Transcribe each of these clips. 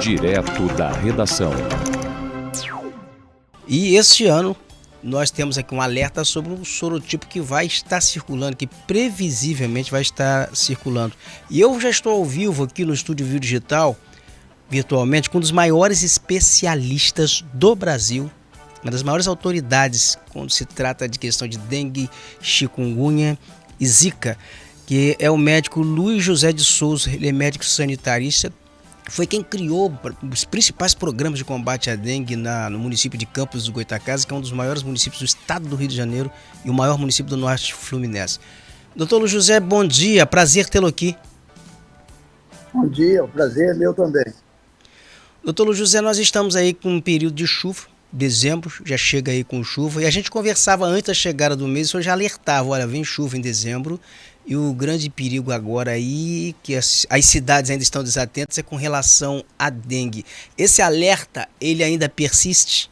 Direto da redação. E este ano nós temos aqui um alerta sobre um sorotipo que vai estar circulando, que previsivelmente vai estar circulando. E eu já estou ao vivo aqui no Estúdio Viu Digital, virtualmente, com um dos maiores especialistas do Brasil, uma das maiores autoridades quando se trata de questão de dengue, chikungunya e zika, que é o médico Luiz José de Souza. Ele é médico sanitarista, foi quem criou os principais programas de combate à dengue no município de Campos do Goytacazes, que é um dos maiores municípios do estado do Rio de Janeiro e o maior município do norte fluminense. Doutor Luiz José, bom dia, prazer tê-lo aqui. Bom dia, o prazer é meu também. Doutor Luiz José, nós estamos aí com um período de chuva, dezembro já chega aí com chuva, e a gente conversava antes da chegada do mês, o senhor já alertava, olha, vem chuva em dezembro, e o grande perigo agora aí, que as cidades ainda estão desatentas, é com relação à dengue. Esse alerta, ele ainda persiste?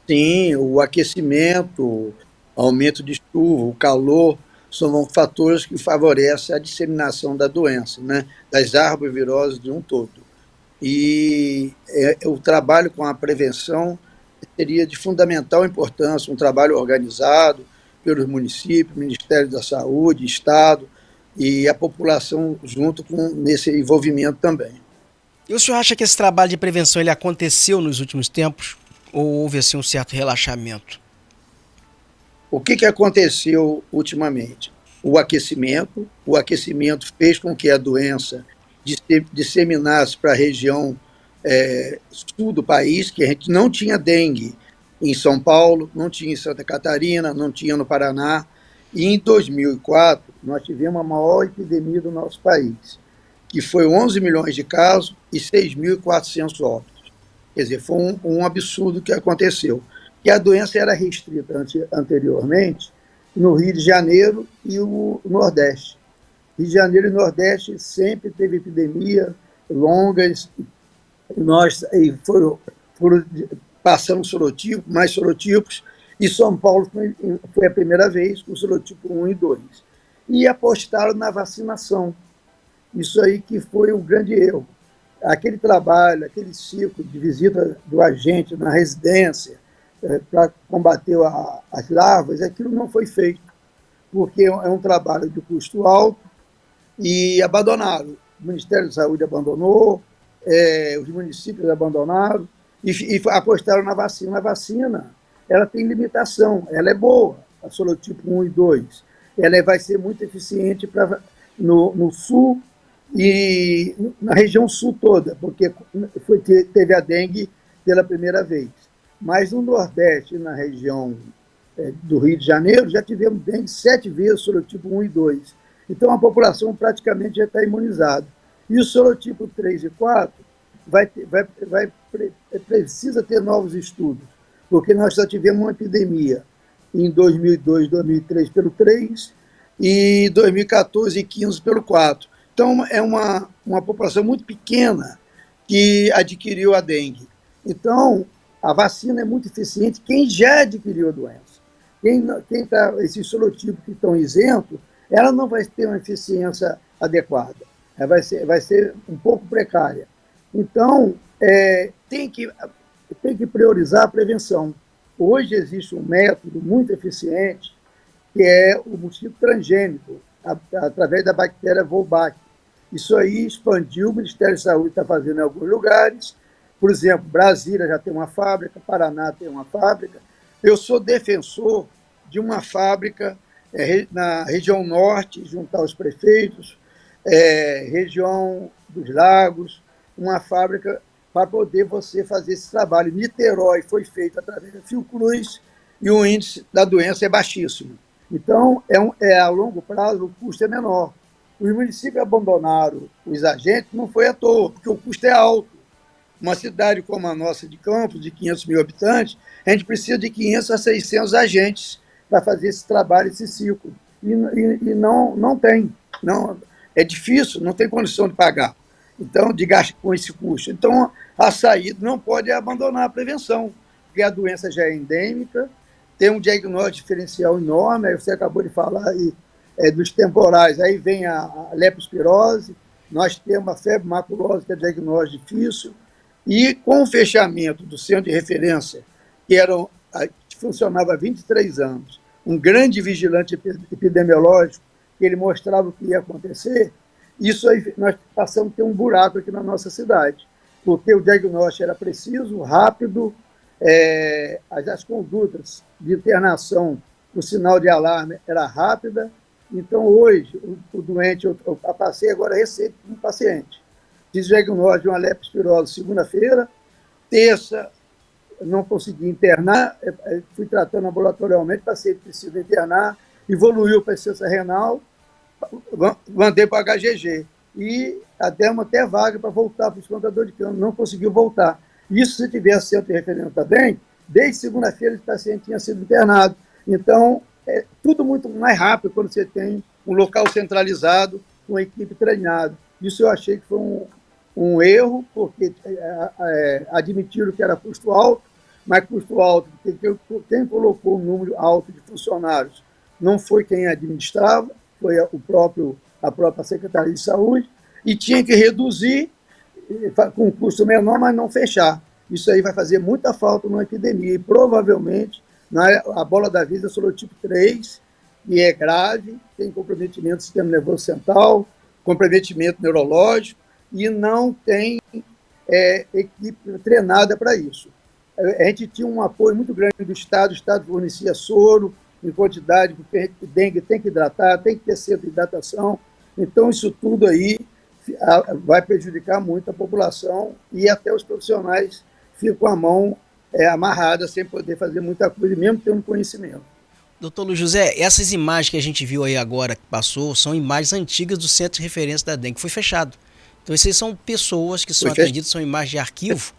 Sim, o aquecimento, aumento de chuva, o calor, são fatores que favorecem a disseminação da doença, né? Das arboviroses de um todo. E o trabalho com a prevenção seria de fundamental importância, um trabalho organizado pelos municípios, Ministério da Saúde, Estado e a população junto nesse envolvimento também. E o senhor acha que esse trabalho de prevenção ele aconteceu nos últimos tempos ou houve assim um certo relaxamento? O que aconteceu ultimamente? O aquecimento fez com que a doença disseminasse para a região sul do país, que a gente não tinha dengue em São Paulo, não tinha em Santa Catarina, não tinha no Paraná. E em 2004, nós tivemos a maior epidemia do nosso país, que foi 11 milhões de casos e 6.400 óbitos. Quer dizer, foi um absurdo que aconteceu. Que a doença era restrita anteriormente no Rio de Janeiro e o Nordeste. Rio de Janeiro e Nordeste sempre teve epidemia longas, foram passando sorotipos, mais sorotipos, e São Paulo foi a primeira vez com sorotipo 1 e 2. E apostaram na vacinação. Isso aí que foi um grande erro. Aquele trabalho, aquele ciclo de visita do agente na residência para combater as larvas, aquilo não foi feito, porque é um trabalho de custo alto e abandonaram. O Ministério da Saúde abandonou, os municípios abandonaram, e apostaram na vacina. A vacina, ela tem limitação, ela é boa, a sorotipo 1 e 2. Ela vai ser muito eficiente no sul e na região sul toda, porque teve a dengue pela primeira vez. Mas no Nordeste, na região do Rio de Janeiro, já tivemos dengue 7 vezes, sorotipo 1 e 2. Então a população praticamente já está imunizada. E o sorotipo 3 e 4 precisa ter novos estudos, porque nós só tivemos uma epidemia em 2002, 2003 pelo 3 e 2014 e 15 pelo 4. Então é uma população muito pequena que adquiriu a dengue. Então a vacina é muito eficiente quem já adquiriu a doença. Esses sorotipos que estão isentos, ela não vai ter uma eficiência adequada, ela vai ser um pouco precária. Então, tem que priorizar a prevenção. Hoje existe um método muito eficiente, que é o mosquito transgênico, através da bactéria Wolbach. Isso aí expandiu, o Ministério da Saúde está fazendo em alguns lugares. Por exemplo, Brasília já tem uma fábrica, Paraná tem uma fábrica. Eu sou defensor de uma fábrica na região norte, junto aos prefeitos, região dos lagos, uma fábrica para poder você fazer esse trabalho. Niterói foi feito através da Fiocruz e o índice da doença é baixíssimo. Então, a longo prazo, o custo é menor. Os municípios abandonaram os agentes, não foi à toa, porque o custo é alto. Uma cidade como a nossa de Campos, de 500 mil habitantes, a gente precisa de 500 a 600 agentes para fazer esse trabalho, esse ciclo. E não tem. É difícil, não tem condição de pagar. Então, de gastar com esse custo. Então, a saída não pode abandonar a prevenção, porque a doença já é endêmica, tem um diagnóstico diferencial enorme, aí você acabou de falar aí, dos temporais, aí vem a leptospirose, nós temos a febre maculosa, que é diagnóstico difícil, e com o fechamento do centro de referência, que funcionava há 23 anos, um grande vigilante epidemiológico, que ele mostrava o que ia acontecer, isso aí nós passamos a ter um buraco aqui na nossa cidade, porque o diagnóstico era preciso, rápido, as condutas de internação, o sinal de alarme era rápida. Então, hoje, o doente, eu passei agora receita para um paciente. Fiz diagnóstico de uma leptospirose segunda-feira, terça não consegui internar, fui tratando ambulatorialmente, o paciente precisa internar, evoluiu para insuficiência renal, mandei para o HGG. E até vaga para voltar para o espantador de cano, não conseguiu voltar. Isso, se tivesse centro de referência também, desde segunda-feira esse paciente tinha sido internado. Então, é tudo muito mais rápido quando você tem um local centralizado, com uma equipe treinada. Isso eu achei que foi um erro, porque admitiram que era custo alto, mas custo alto, porque quem colocou um número alto de funcionários não foi quem administrava, foi a própria Secretaria de Saúde, e tinha que reduzir com um custo menor, mas não fechar. Isso aí vai fazer muita falta numa epidemia, e provavelmente a bola da vez é sorotipo 3, e é grave, tem comprometimento do sistema nervoso central, comprometimento neurológico, e não tem equipe treinada para isso. A gente tinha um apoio muito grande do Estado, o Estado fornecia soro em quantidade, porque dengue tem que hidratar, tem que ter centro de hidratação. Então, isso tudo aí vai prejudicar muito a população, e até os profissionais ficam com a mão amarrada, sem poder fazer muita coisa, mesmo tendo conhecimento. Doutor Luiz José, essas imagens que a gente viu aí agora, que passou, são imagens antigas do centro de referência da dengue, que foi fechado. Então, essas são pessoas que são atendidas, são imagens de arquivo.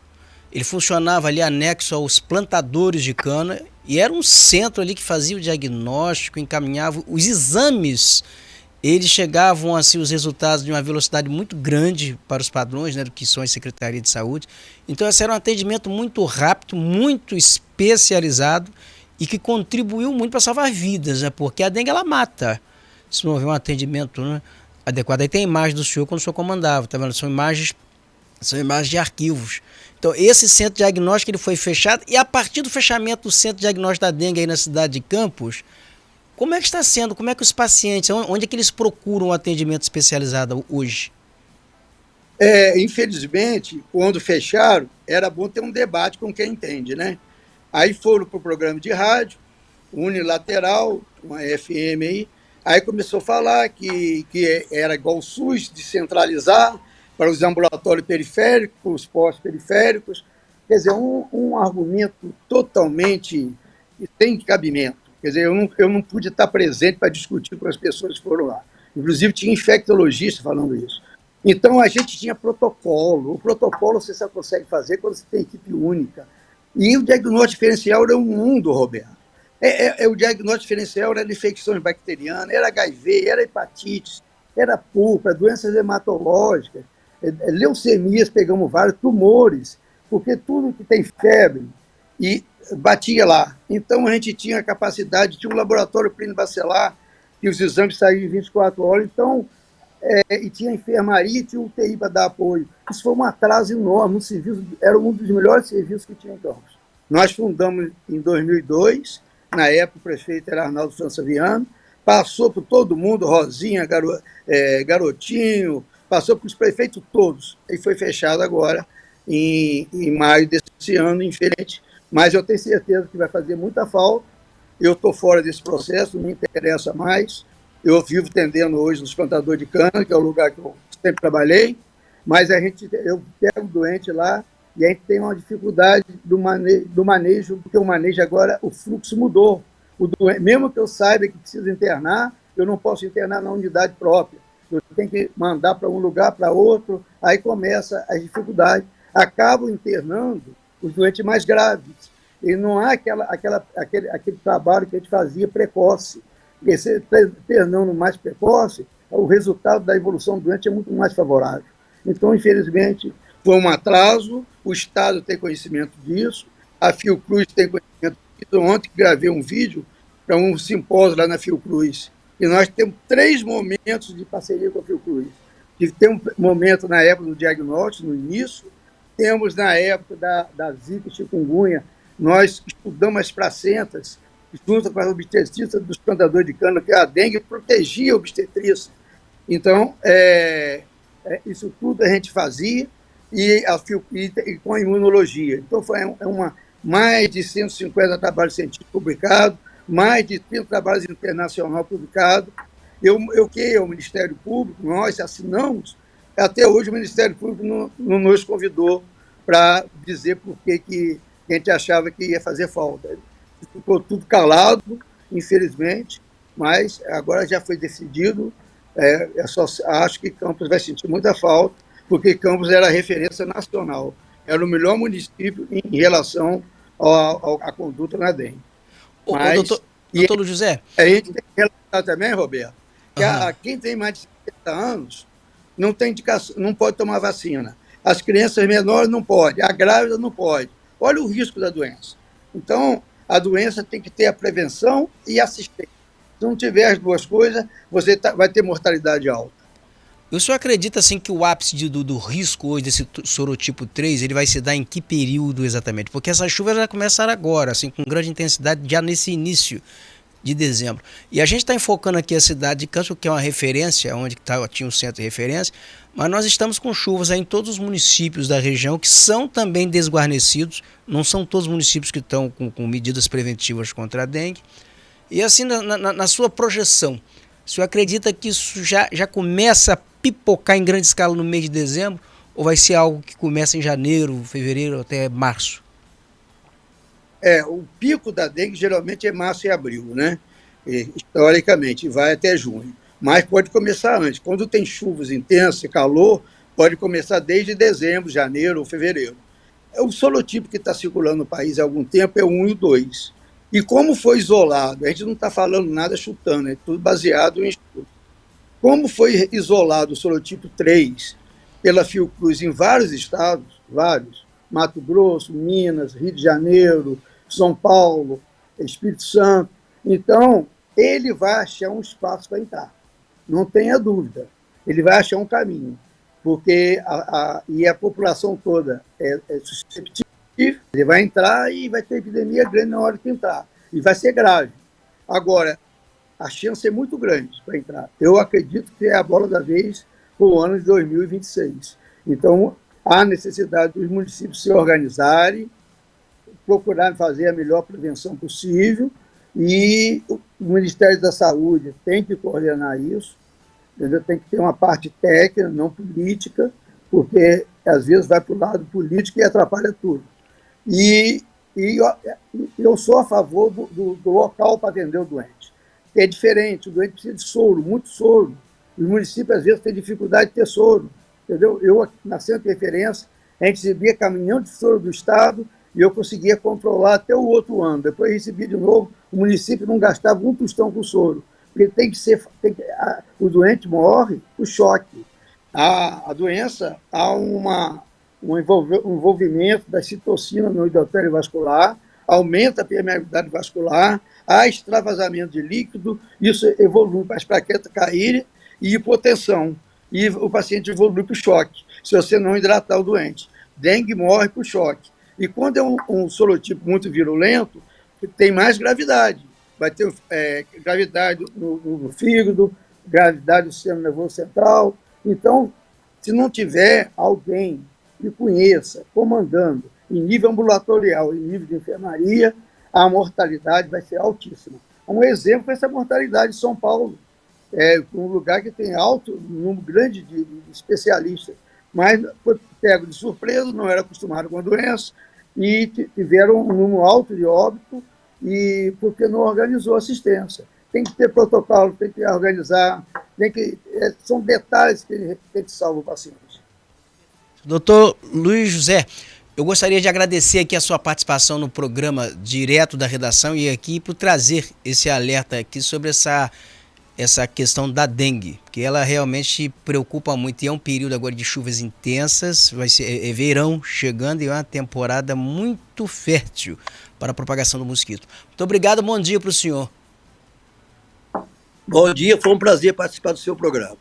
Ele funcionava ali anexo aos plantadores de cana, e era um centro ali que fazia o diagnóstico, encaminhava os exames. Eles chegavam, assim, os resultados de uma velocidade muito grande para os padrões, né, do que são as secretarias de saúde. Então, esse era um atendimento muito rápido, muito especializado, e que contribuiu muito para salvar vidas, né, porque a dengue, ela mata, se não houver um atendimento, né, adequado. Aí tem a imagem do senhor quando o senhor comandava, tá vendo? São imagens de arquivos. Então, esse centro diagnóstico ele foi fechado, e a partir do fechamento do centro diagnóstico da dengue aí na cidade de Campos, como é que está sendo? Como é que os pacientes, onde é que eles procuram um atendimento especializado hoje? Infelizmente, quando fecharam, era bom ter um debate com quem entende, né? Aí foram para o programa de rádio, unilateral, uma FM aí começou a falar que era igual o SUS, descentralizar para os ambulatórios periféricos, os postos periféricos. Quer dizer, um argumento totalmente sem cabimento. Quer dizer, eu não pude estar presente para discutir com as pessoas que foram lá. Inclusive, tinha infectologista falando isso. Então, a gente tinha protocolo. O protocolo você só consegue fazer quando você tem equipe única. E o diagnóstico diferencial era um mundo, Roberto. O diagnóstico diferencial era de infecções bacterianas, era HIV, era hepatite, era pulpa, doenças hematológicas, leucemias, pegamos vários tumores, porque tudo que tem febre e batia lá. Então, a gente tinha a capacidade, tinha um laboratório plinibacelar, que os exames saíam em 24 horas, então, e tinha enfermaria e tinha UTI para dar apoio. Isso foi um atraso enorme, um serviço, era um dos melhores serviços que tinha em Campos. Nós fundamos em 2002, na época o prefeito era Arnaldo França Viana, passou por todo mundo, Rosinha, Garotinho, passou para os prefeitos todos, e foi fechado agora em maio desse ano, infelizmente, mas eu tenho certeza que vai fazer muita falta. Eu estou fora desse processo, não me interessa mais. Eu vivo atendendo hoje nos plantadores de cana, que é o lugar que eu sempre trabalhei, mas eu pego o doente lá e a gente tem uma dificuldade do manejo, porque o manejo agora, o fluxo mudou. Mesmo que eu saiba que precisa internar, eu não posso internar na unidade própria. Eu tenho que mandar para um lugar, para outro, aí começa as dificuldades. Acabo internando os doentes mais graves. E não há aquele trabalho que a gente fazia precoce. Porque se internando mais precoce, o resultado da evolução do doente é muito mais favorável. Então, infelizmente, foi um atraso, o Estado tem conhecimento disso, a Fiocruz tem conhecimento disso. Ontem gravei um vídeo para um simpósio lá na Fiocruz, e nós temos 3 momentos de parceria com a Fiocruz. Tem um momento na época do diagnóstico, no início, temos na época da Zika e chikungunya, nós estudamos as placentas, junto com a obstetrícia dos plantadores de cana, que a dengue protegia a obstetrícia. Então, isso tudo a gente fazia, e com a imunologia. Então, foi mais de 150 trabalhos científicos publicados, mais de 30 trabalhos internacionais publicados. O Ministério Público, nós assinamos, até hoje o Ministério Público não nos convidou para dizer por que a gente achava que ia fazer falta. Ficou tudo calado, infelizmente, mas agora já foi decidido. Acho que Campos vai sentir muita falta, porque Campos era a referência nacional, era o melhor município em relação à conduta na dengue. Mas, doutor José, a gente tem que relatar também, Roberto, que quem tem mais de 50 anos não tem indicação, não pode tomar vacina. As crianças menores não podem, a grávida não pode. Olha o risco da doença. Então, a doença tem que ter a prevenção e assistência. Se não tiver as duas coisas, você vai ter mortalidade alta. O senhor acredita assim que o ápice do risco hoje desse sorotipo 3, ele vai se dar em que período exatamente? Porque essas chuvas já começaram agora, assim, com grande intensidade, já nesse início de dezembro. E a gente está enfocando aqui a cidade de Campos, que é uma referência, onde tinha um centro de referência, mas nós estamos com chuvas aí em todos os municípios da região, que são também desguarnecidos, não são todos os municípios que estão com medidas preventivas contra a dengue. E assim, na sua projeção, o senhor acredita que isso já começa a pipocar em grande escala no mês de dezembro, ou vai ser algo que começa em janeiro, fevereiro, até março? O pico da dengue geralmente é março e abril, né? Historicamente, vai até junho. Mas pode começar antes. Quando tem chuvas intensas e calor, pode começar desde dezembro, janeiro ou fevereiro. O sorotipo que está circulando no país há algum tempo é o 1 e o 2. E como foi isolado, a gente não está falando nada chutando, é tudo baseado em estudo. Como foi isolado o sorotipo 3 pela Fiocruz em vários estados, Mato Grosso, Minas, Rio de Janeiro, São Paulo, Espírito Santo, então ele vai achar um espaço para entrar, não tenha dúvida, ele vai achar um caminho, porque a população toda é susceptível, ele vai entrar e vai ter epidemia grande na hora que entrar, e vai ser grave. Agora, a chance é muito grande para entrar. Eu acredito que é a bola da vez para o ano de 2026. Então, há necessidade dos municípios se organizarem, procurar fazer a melhor prevenção possível, e o Ministério da Saúde tem que coordenar isso, entendeu? Tem que ter uma parte técnica, não política, porque às vezes vai para o lado político e atrapalha tudo. E eu sou a favor do local para atender o doente. É diferente, o doente precisa de soro, muito soro. Os municípios, às vezes, têm dificuldade de ter soro. Entendeu? Eu, na centro de referência, a gente recebia caminhão de soro do Estado e eu conseguia controlar até o outro ano. Depois recebia de novo, o município não gastava um tostão com soro. Porque o doente morre por choque. A doença, há um envolvimento da citocina no endotélio vascular, aumenta a permeabilidade vascular, há extravasamento de líquido, isso evolui para as plaquetas caírem e hipotensão. E o paciente evolui para o choque, se você não hidratar o doente. Dengue morre por choque. E quando é um sorotipo muito virulento, tem mais gravidade. Vai ter gravidade no fígado, gravidade no sistema nervoso central. Então, se não tiver alguém que conheça, comandando, em nível ambulatorial, em nível de enfermaria, a mortalidade vai ser altíssima. Um exemplo é essa mortalidade de São Paulo, um lugar que tem alto número grande de especialistas, mas foi pego de surpresa, não era acostumado com a doença, e tiveram um número alto de óbito, e porque não organizou assistência. Tem que ter protocolo, tem que organizar, são detalhes que salvam o paciente. Doutor Luiz José, eu gostaria de agradecer aqui a sua participação no programa direto da redação e aqui por trazer esse alerta aqui sobre essa questão da dengue, que ela realmente preocupa muito e é um período agora de chuvas intensas, vai ser verão chegando e é uma temporada muito fértil para a propagação do mosquito. Muito obrigado, bom dia para o senhor. Bom dia, foi um prazer participar do seu programa.